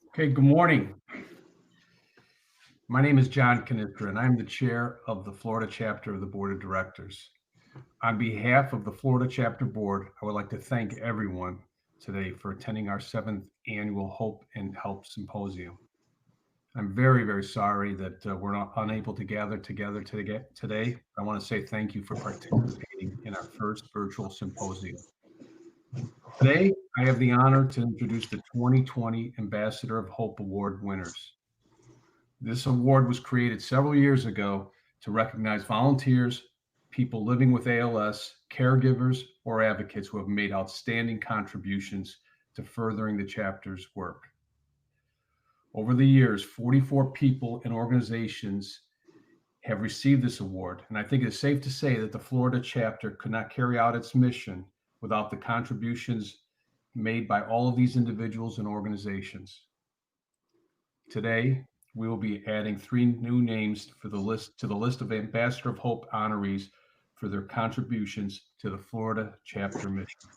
Okay, good morning. My name is John Cannistra, and I'm the chair of the Florida chapter of the Board of Directors. On behalf of the Florida chapter board, I would like to thank everyone today for attending our 7th annual Hope and Help Symposium. I'm very, very sorry that we're not unable to gather together today. I want to say thank you for participating in our first virtual symposium. Today, I have the honor to introduce the 2020 Ambassador of Hope Award winners. This award was created several years ago to recognize volunteers, people living with ALS, caregivers, or advocates who have made outstanding contributions to furthering the chapter's work. Over the years, 44 people and organizations have received this award, and I think it's safe to say that the Florida chapter could not carry out its mission without the contributions made by all of these individuals and organizations. Today, we will be adding 3 new names to the list of Ambassador of Hope honorees for their contributions to the Florida chapter mission.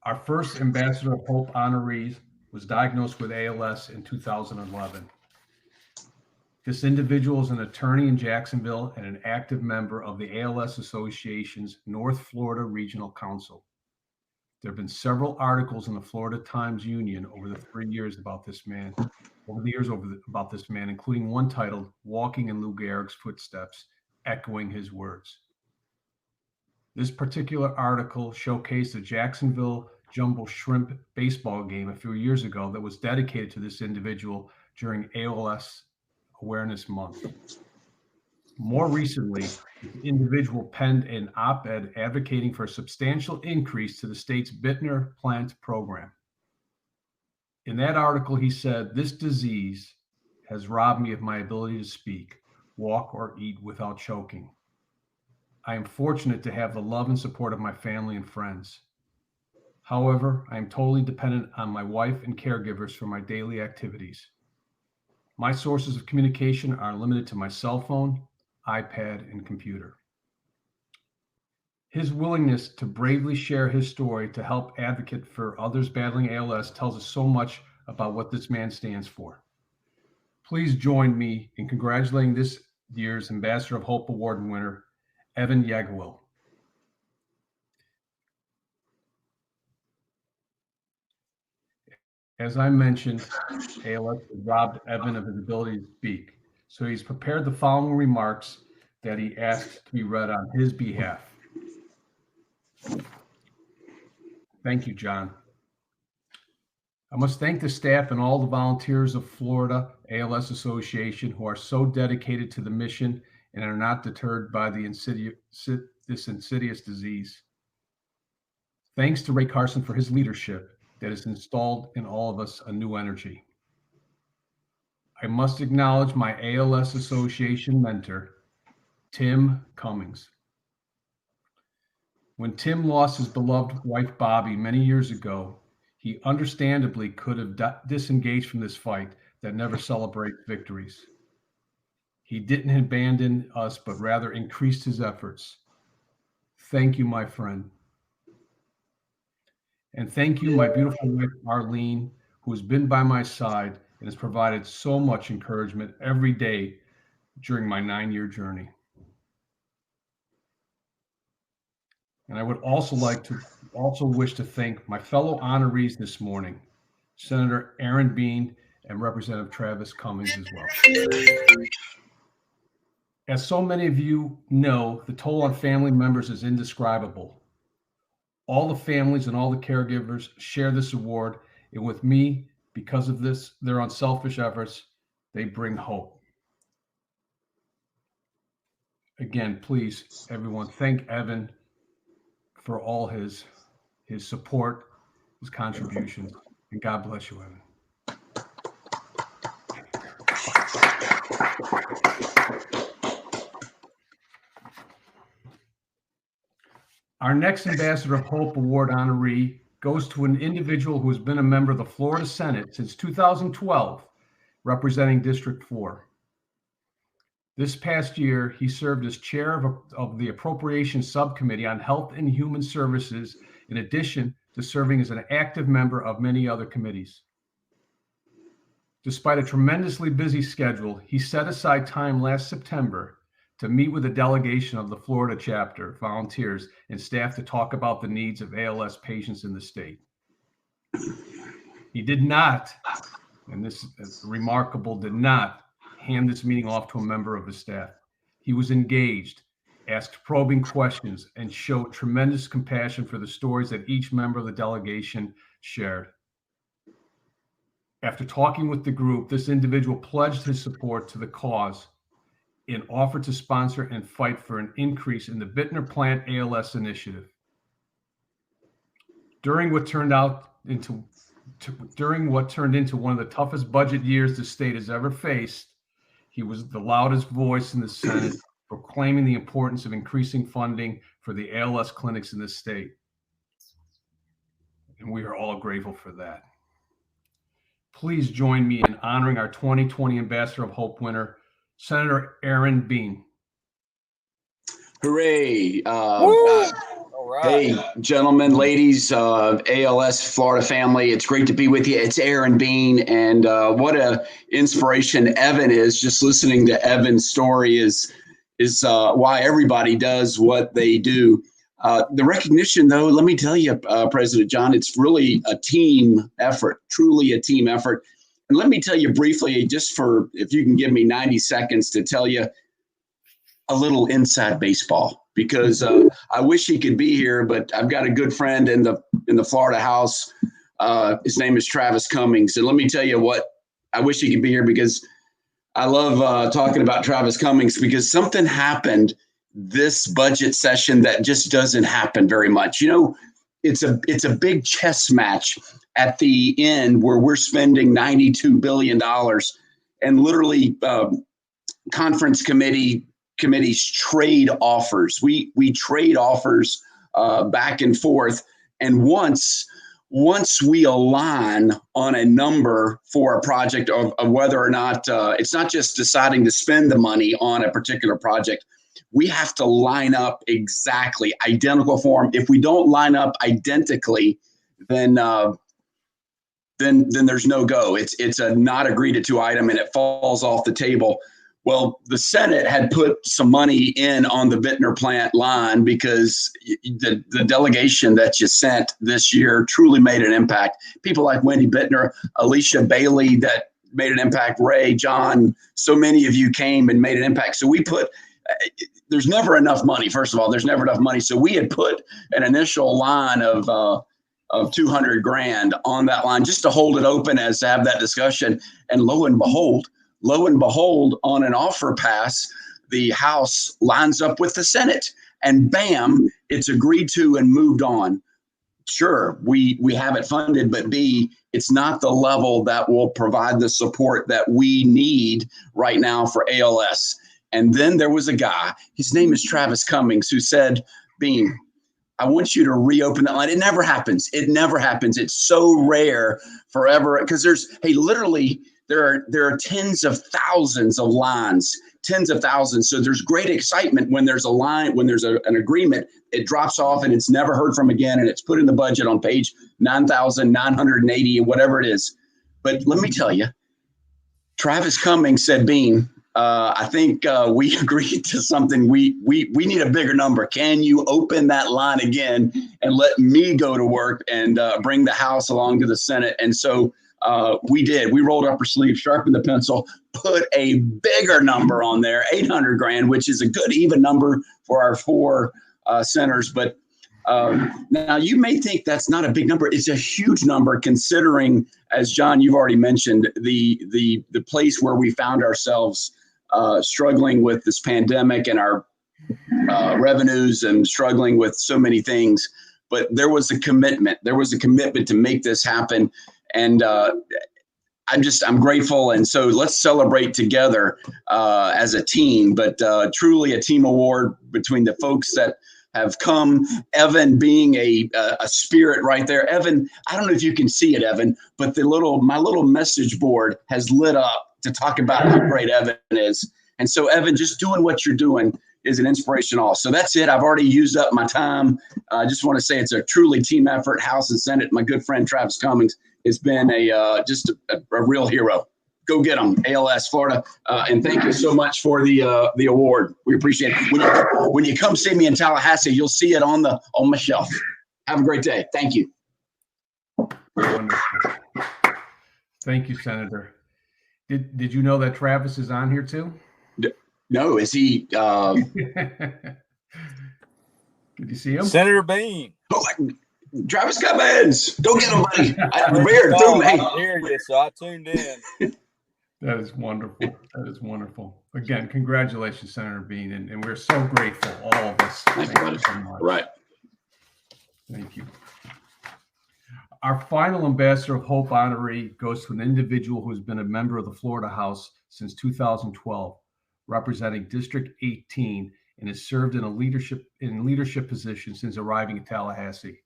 Our first Ambassador of Hope honoree was diagnosed with ALS in 2011. This individual is an attorney in Jacksonville and an active member of the ALS Association's North Florida Regional Council. There have been several articles in the Florida Times Union over the 3 years about this man, including one titled "Walking in Lou Gehrig's Footsteps," echoing his words. This particular article showcased a Jacksonville Jumbo Shrimp baseball game a few years ago that was dedicated to this individual during ALS Awareness Month. More recently, the individual penned an op-ed advocating for a substantial increase to the state's Bittner plant program. In that article, he said, "This disease has robbed me of my ability to speak, walk, or eat without choking. I am fortunate to have the love and support of my family and friends. However, I am totally dependent on my wife and caregivers for my daily activities. My sources of communication are limited to my cell phone, iPad, and computer." His willingness to bravely share his story to help advocate for others battling ALS tells us so much about what this man stands for. Please join me in congratulating this year's Ambassador of Hope Award winner, Evan Yegelwel. As I mentioned, ALS has robbed Evan of his ability to speak, so he's prepared the following remarks that he asked to be read on his behalf. Thank you, John. I must thank the staff and all the volunteers of Florida ALS Association who are so dedicated to the mission and are not deterred by this insidious disease. Thanks to Ray Carson for his leadership that has installed in all of us a new energy. I must acknowledge my ALS Association mentor, Tim Cummings. When Tim lost his beloved wife, Bobby, many years ago, he understandably could have disengaged from this fight that never celebrates victories. He didn't abandon us, but rather increased his efforts. Thank you, my friend. And thank you, my beautiful wife, Arlene, who has been by my side and has provided so much encouragement every day during my 9-year journey. And I would also wish to thank my fellow honorees this morning, Senator Aaron Bean and Representative Travis Cummings as well. As so many of you know, the toll on family members is indescribable. All the families and all the caregivers share this award, and with me, because of their unselfish efforts, they bring hope. Again, please, everyone, thank Evan for all his support, his contributions, and God bless you, Evan. Our next Ambassador of Hope Award honoree goes to an individual who has been a member of the Florida Senate since 2012, representing District 4. This past year, he served as chair of the Appropriations Subcommittee on Health and Human Services, in addition to serving as an active member of many other committees. Despite a tremendously busy schedule, he set aside time last September to meet with a delegation of the Florida chapter, volunteers, and staff to talk about the needs of ALS patients in the state. He did not, and this is remarkable, did not hand this meeting off to a member of his staff. He was engaged, asked probing questions, and showed tremendous compassion for the stories that each member of the delegation shared. After talking with the group, this individual pledged his support to the cause and offered to sponsor and fight for an increase in the Bittner Plant ALS initiative. During what turned into one of the toughest budget years the state has ever faced, he was the loudest voice in the Senate, proclaiming the importance of increasing funding for the ALS clinics in the state. And we are all grateful for that. Please join me in honoring our 2020 Ambassador of Hope winner, Senator Aaron Bean. Hooray. All right. Hey, gentlemen, ladies, ALS Florida family, it's great to be with you. It's Aaron Bean, and what a inspiration Evan is. Just listening to Evan's story is why everybody does what they do. The recognition, though, let me tell you, President John, it's really a team effort, truly a team effort. And let me tell you briefly, just for, if you can give me 90 seconds to tell you a little inside baseball, because I wish he could be here, but I've got a good friend in the Florida House. His name is Travis Cummings. And let me tell you what, I wish he could be here because I love talking about Travis Cummings, because something happened this budget session that just doesn't happen very much. You know, it's a big chess match at the end where we're spending $92 billion, and literally conference committees trade offers. We trade offers back and forth. And once we align on a number for a project of whether or not it's not just deciding to spend the money on a particular project, we have to line up exactly, identical form. If we don't line up identically, then there's no go. It's a not agreed to item, and it falls off the table. Well, the Senate had put some money in on the Bittner plant line because the delegation that you sent this year truly made an impact. People like Wendy Bittner, Alicia Bailey that made an impact, Ray, John, so many of you came and made an impact. So we put, there's never enough money. First of all, there's never enough money. So we had put an initial line of 200 grand on that line just to hold it open as to have that discussion. And lo and behold, on an offer pass, the House lines up with the Senate, and bam, it's agreed to and moved on. Sure, we have it funded, but B, it's not the level that will provide the support that we need right now for ALS. And then there was a guy, his name is Travis Cummings, who said, Bean, I want you to reopen that line. It never happens. It never happens. It's so rare forever, because literally, there are tens of thousands of lines, tens of thousands. So there's great excitement when there's a line, when there's an agreement, it drops off and it's never heard from again. And it's put in the budget on page 9,980, whatever it is. But let me tell you, Travis Cummings said, Bean, I think we agreed to something. We need a bigger number. Can you open that line again and let me go to work and bring the House along to the Senate? And so we did. We rolled up our sleeves, sharpened the pencil, put a bigger number on there, 800 grand, which is a good even number for our four centers. But now you may think that's not a big number. It's a huge number considering, as John, you've already mentioned, the place where we found ourselves struggling with this pandemic and our revenues and struggling with so many things. But there was a commitment. There was a commitment to make this happen. And I'm grateful. And so let's celebrate together as a team, but truly a team award between the folks that have come. Evan being a spirit right there. Evan, I don't know if you can see it, Evan, but my little message board has lit up to talk about how great Evan is. And so, Evan, just doing what you're doing is an inspiration also. So that's it. I've already used up my time. I just want to say it's a truly team effort, House and Senate. My good friend Travis Cummings has been just a real hero. Go get them, ALS Florida. And thank you so much for the award. We appreciate it. When you come see me in Tallahassee, you'll see it on my shelf. Have a great day. Thank you. Wonderful. Thank you, Senator. Did you know that Travis is on here too? No, is he? Did you see him? Senator Bean. Oh, Travis Cummings. Go get him, buddy. The beard threw me. I hear you, so I tuned in. That is wonderful. That is wonderful. Again, congratulations, Senator Bean, and we're so grateful, all of us. Thank you so much. Right. Thank you. Our final Ambassador of Hope honoree goes to an individual who has been a member of the Florida House since 2012, representing District 18, and has served in leadership position since arriving in Tallahassee.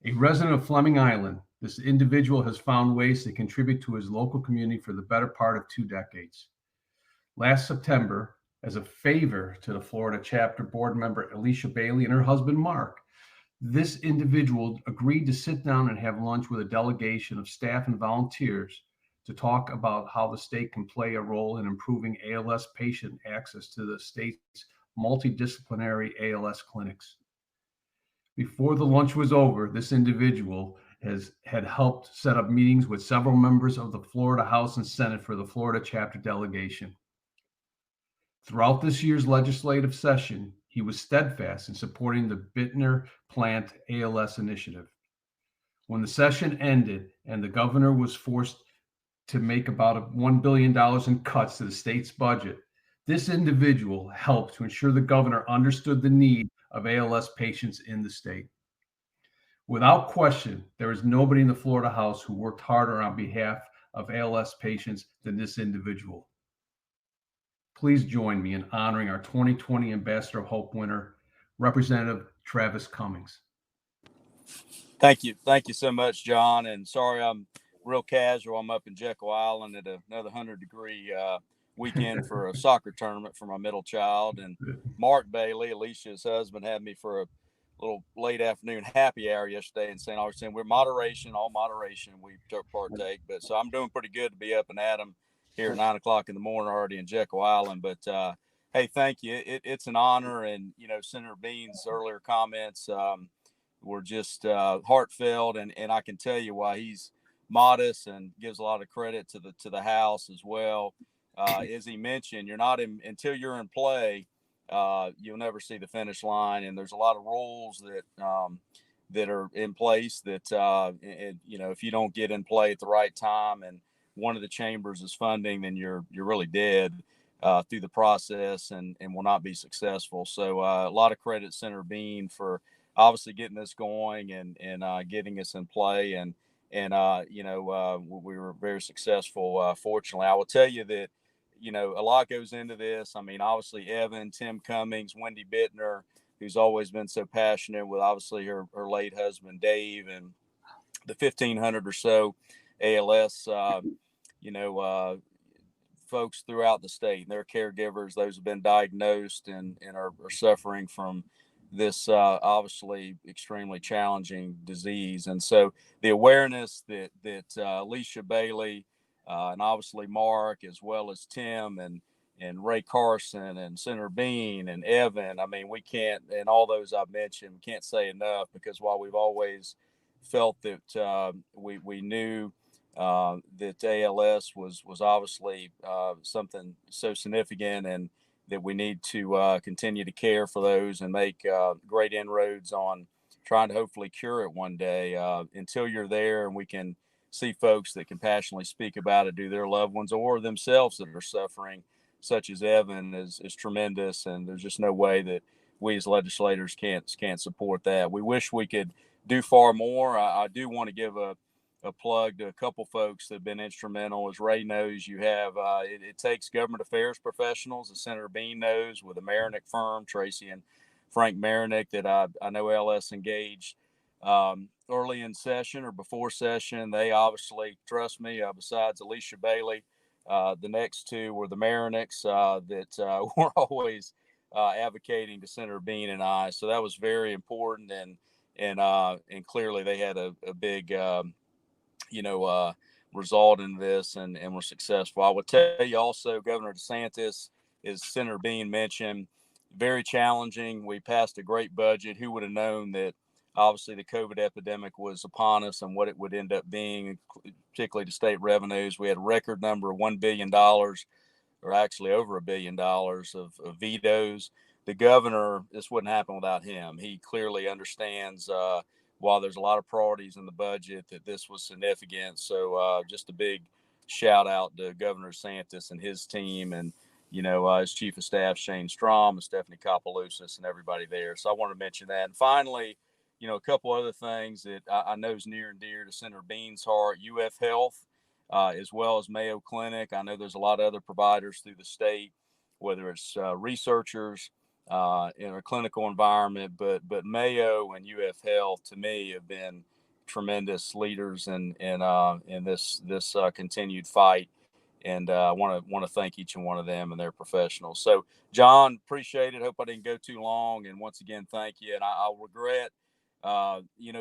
A resident of Fleming Island, this individual has found ways to contribute to his local community for the better part of 2 decades. Last September, as a favor to the Florida chapter board member Alicia Bailey and her husband Mark, this individual agreed to sit down and have lunch with a delegation of staff and volunteers to talk about how the state can play a role in improving ALS patient access to the state's multidisciplinary ALS clinics. Before the lunch was over, this individual had helped set up meetings with several members of the Florida House and Senate for the Florida chapter delegation. Throughout this year's legislative session, he was steadfast in supporting the Bittner Plant ALS initiative. When the session ended and the governor was forced to make about $1 billion in cuts to the state's budget, this individual helped to ensure the governor understood the need of ALS patients in the state. Without question, there is nobody in the Florida House who worked harder on behalf of ALS patients than this individual. Please join me in honoring our 2020 Ambassador of Hope winner, Representative Travis Cummings. Thank you. Thank you so much, John. And sorry, I'm real casual. I'm up in Jekyll Island at another 100-degree weekend for a soccer tournament for my middle child. And Mark Bailey, Alicia's husband, had me for a little late afternoon happy hour yesterday in St. Augustine. We're all moderation we partake. But so I'm doing pretty good to be up and at 'em here at 9 o'clock in the morning already in Jekyll Island. But hey, thank you. It's an honor. And, Senator Bean's earlier comments were just heartfelt. And I can tell you why he's modest and gives a lot of credit to the House as well. As he mentioned, until you're in play, you'll never see the finish line. And there's a lot of rules that are in place that, if you don't get in play at the right time and one of the chambers is funding, then you're really dead through the process and will not be successful. So a lot of credit, Senator Bean, for obviously getting this going and getting us in play. And we were very successful. Fortunately, I will tell you that, a lot goes into this. I mean, obviously Evan, Tim Cummings, Wendy Bittner, who's always been so passionate with obviously her late husband, Dave, and the 1,500 or so ALS, folks throughout the state and their caregivers, those have been diagnosed and are suffering from this obviously extremely challenging disease. And so the awareness that Alicia Bailey and obviously Mark, as well as Tim and Ray Carson and Senator Bean and Evan, I mean, we can't, and all those I've mentioned, we can't say enough, because while we've always felt that we knew that ALS was obviously something so significant, and that we need to continue to care for those and make great inroads on trying to hopefully cure it one day. Until you're there and we can see folks that can passionately speak about it, do their loved ones or themselves that are suffering, such as Evan, is tremendous. And there's just no way that we as legislators can't support that. We wish we could do far more. I do want to give a plug to a couple folks that have been instrumental. As Ray knows, you have it takes government affairs professionals, as Senator Bean knows, with the Marinick firm, Tracy and Frank Marinick, that I know ALS engaged early in session or before session. They obviously trust me, besides Alicia Bailey, The next two were the Marinix that were always advocating to Senator Bean and I. So that was very important, and clearly they had a big result in this, and were successful. I would tell you also, Governor DeSantis, as Senator Bean mentioned, very challenging. We passed a great budget. Who would have known that obviously the COVID epidemic was upon us and what it would end up being, particularly to state revenues. We had a record number of $1 billion, or actually over $1 billion of vetoes. The governor, this wouldn't happen without him. He clearly understands while there's a lot of priorities in the budget, that this was significant. So just a big shout out to Governor DeSantis and his team, and his chief of staff, Shane Strom, and Stephanie Kopeloussis, and everybody there. So I want to mention that. And finally, a couple other things that I know is near and dear to Senator Bean's heart: UF Health, as well as Mayo Clinic. I know there's a lot of other providers through the state, whether it's researchers in a clinical environment, but Mayo and UF Health, to me, have been tremendous leaders in this continued fight. And I want to thank each and one of them and their professionals. So, John, appreciate it. Hope I didn't go too long. And once again, thank you. And I'll regret,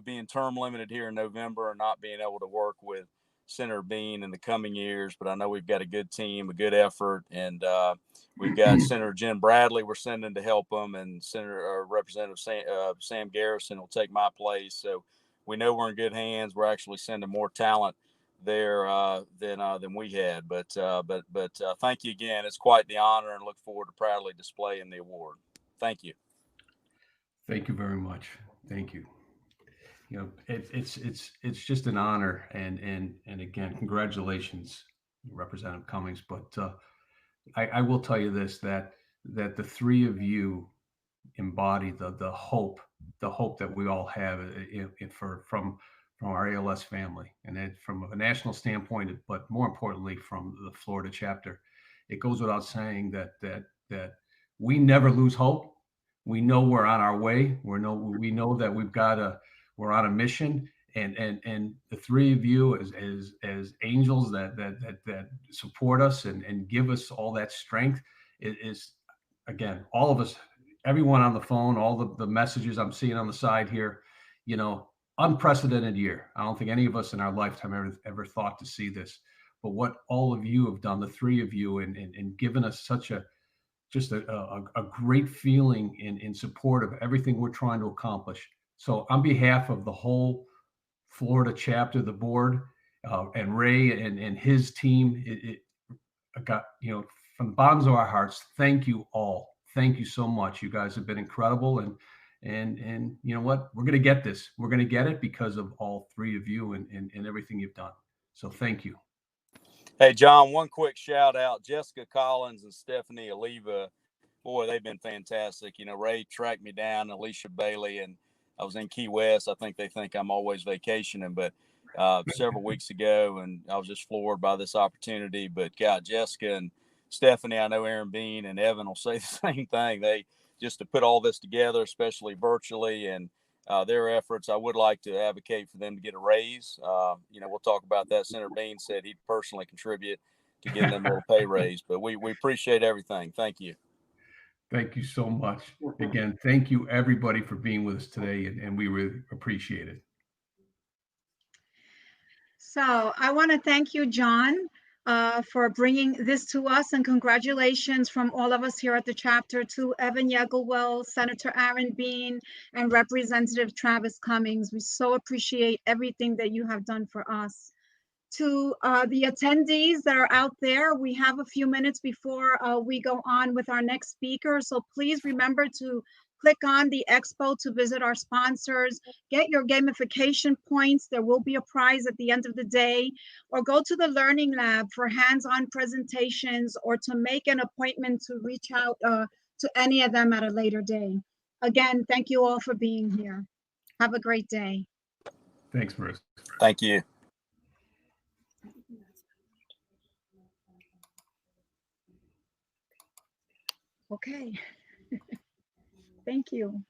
being term limited here in November and not being able to work with Senator Bean in the coming years. But I know we've got a good team, a good effort, and we've got Senator Jim Bradley we're sending to help them, and Representative Sam Garrison will take my place. So we know we're in good hands. We're actually sending more talent there than we had. But thank you again. It's quite the honor, and look forward to proudly displaying the award. Thank you. Thank you very much. Thank you. It's just an honor, and again, congratulations, Representative Cummings. But I will tell you this, that the three of you embody the hope that we all have from our ALS family, and then from a national standpoint, but more importantly from the Florida chapter. It goes without saying that we never lose hope. We know we're on our way. We know that we're on a mission, and the three of you as angels that support us and give us all that strength is again, all of us, everyone on the phone, all the messages I'm seeing on the side here, unprecedented year. I don't think any of us in our lifetime ever thought to see this, but what all of you have done, the three of you, and given us such a great feeling in support of everything we're trying to accomplish. So on behalf of the whole Florida chapter, the board, and Ray and his team, I got, from the bottoms of our hearts, thank you all. Thank you so much. You guys have been incredible. And you know what? We're going to get this. We're going to get it because of all three of you and everything you've done. So thank you. Hey, John, one quick shout out. Jessica Collins and Stephanie Oliva, boy, they've been fantastic. Ray tracked me down, Alicia Bailey, and I was in Key West. I think they think I'm always vacationing, but several weeks ago, and I was just floored by this opportunity. But God, Jessica and Stephanie, I know Aaron Bean and Evan will say the same thing. They just to put all this together, especially virtually, and their efforts, I would like to advocate for them to get a raise. We'll talk about that. Senator Bean said he'd personally contribute to getting them a little pay raise, but we appreciate everything. Thank you. Thank you so much. Again, thank you everybody for being with us today, and we really appreciate it. So I want to thank you, John, for bringing this to us, and congratulations from all of us here at the chapter to Evan Yegelwel, Senator Aaron Bean, and Representative Travis Cummings. We so appreciate everything that you have done for us. To the attendees that are out there, we have a few minutes before we go on with our next speaker. So please remember to click on the expo to visit our sponsors, get your gamification points. There will be a prize at the end of the day, or go to the Learning Lab for hands-on presentations, or to make an appointment to reach out to any of them at a later day. Again, thank you all for being here. Have a great day. Thanks, Marissa. Thank you. Okay. Thank you.